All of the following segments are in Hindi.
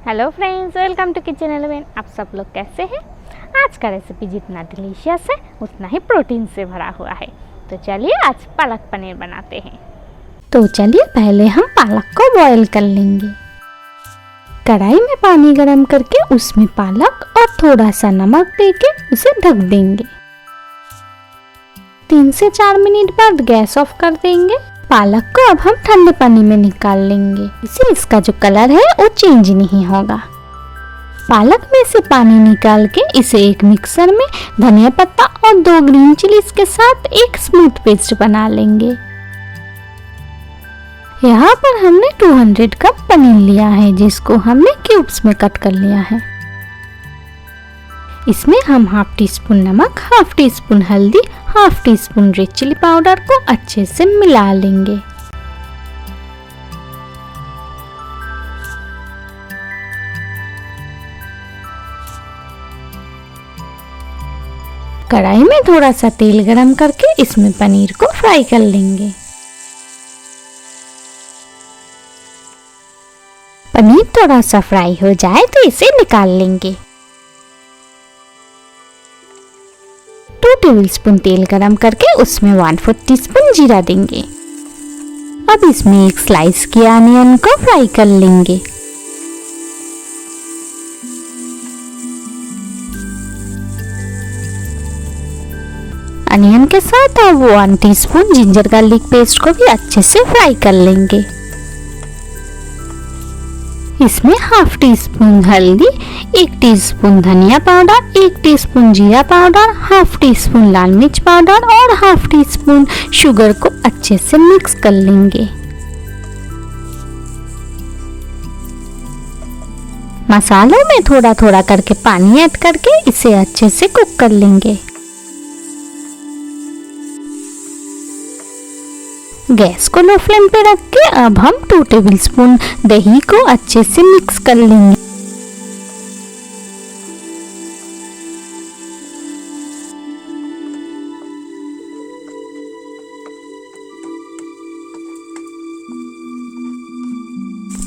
Hello friends, welcome to kitchen 11। आप सब लोग कैसे हैं? आज का रेसिपी जितना डिलीशियस है उतना ही प्रोटीन से भरा हुआ है। तो चलिए आज पालक पनीर बनाते हैं। तो चलिए पहले हम पालक को बॉईल कर लेंगे। कढ़ाई में पानी गरम करके उसमें पालक और थोड़ा सा नमक देके उसे ढक देंगे। 3 से 4 मिनट बाद गैस ऑफ कर देंगे। पालक को अब हम ठंडे पानी में निकाल लेंगे, इससे इसका जो कलर है वो चेंज नहीं होगा। पालक में से पानी निकाल के इसे एक मिक्सर में धनिया पत्ता और 2 ग्रीन चिलीज के साथ एक स्मूथ पेस्ट बना लेंगे। यहाँ पर हमने 200 कप पनीर लिया है, जिसको हमने क्यूब्स में कट कर लिया है। इसमें हम हाफ टी स्पून नमक, हाफ टी स्पून हल्दी, half teaspoon red chilli powder को अच्छे से मिला लेंगे। कढ़ाई में थोड़ा सा तेल गरम करके इसमें पनीर को फ्राई कर लेंगे। पनीर थोड़ा सा फ्राई हो जाए तो इसे निकाल लेंगे। 2 टेबलस्पून तेल गरम करके उसमें 1/4 टीस्पून जीरा देंगे। अब इसमें एक स्लाइस किया अनियन को फ्राई कर लेंगे। अनियन के साथ अब 1 टीस्पून जिंजर गार्लिक पेस्ट को भी अच्छे से फ्राई कर लेंगे। इसमें हाफ टी स्पून हल्दी, 1 टीस्पून धनिया पाउडर, 1 टीस्पून जीरा पाउडर, हाफ टी स्पून लाल मिर्च पाउडर और हाफ टी स्पून शुगर को अच्छे से मिक्स कर लेंगे। मसालों में थोड़ा थोड़ा करके पानी ऐड करके इसे अच्छे से कुक कर लेंगे। गैस को लो फ्लेम पे रख के अब हम 2 टेबलस्पून दही को अच्छे से मिक्स कर लेंगे।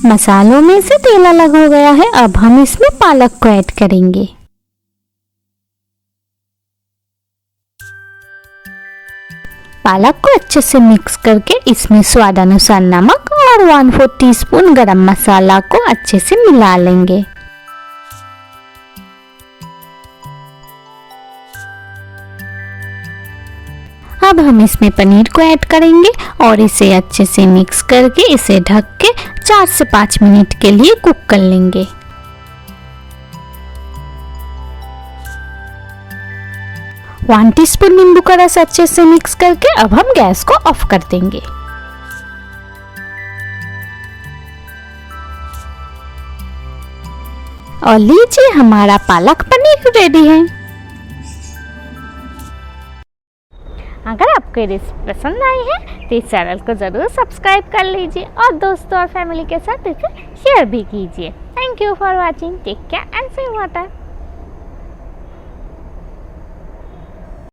मसालों में से तेल अलग हो गया है, अब हम इसमें पालक को ऐड करेंगे। पालक को अच्छे से मिक्स करके इसमें स्वाद अनुसार नमक और 1/4 टीस्पून गरम मसाला को अच्छे से मिला लेंगे। अब हम इसमें पनीर को ऐड करेंगे और इसे अच्छे से मिक्स करके इसे ढक के 4 से 5 मिनट के लिए कुक कर लेंगे। 1 टीस्पून नींबू का रस अच्छे से मिक्स करके अब हम गैस को ऑफ कर देंगे। और लीजिए हमारा पालक पनीर रेडी है। अगर आपको ये रेसिपी पसंद आई है तो इस चैनल को जरूर सब्सक्राइब कर लीजिए और दोस्तों और फैमिली के साथ इसे शेयर भी कीजिए। Thank you for watching. Take care and see you water.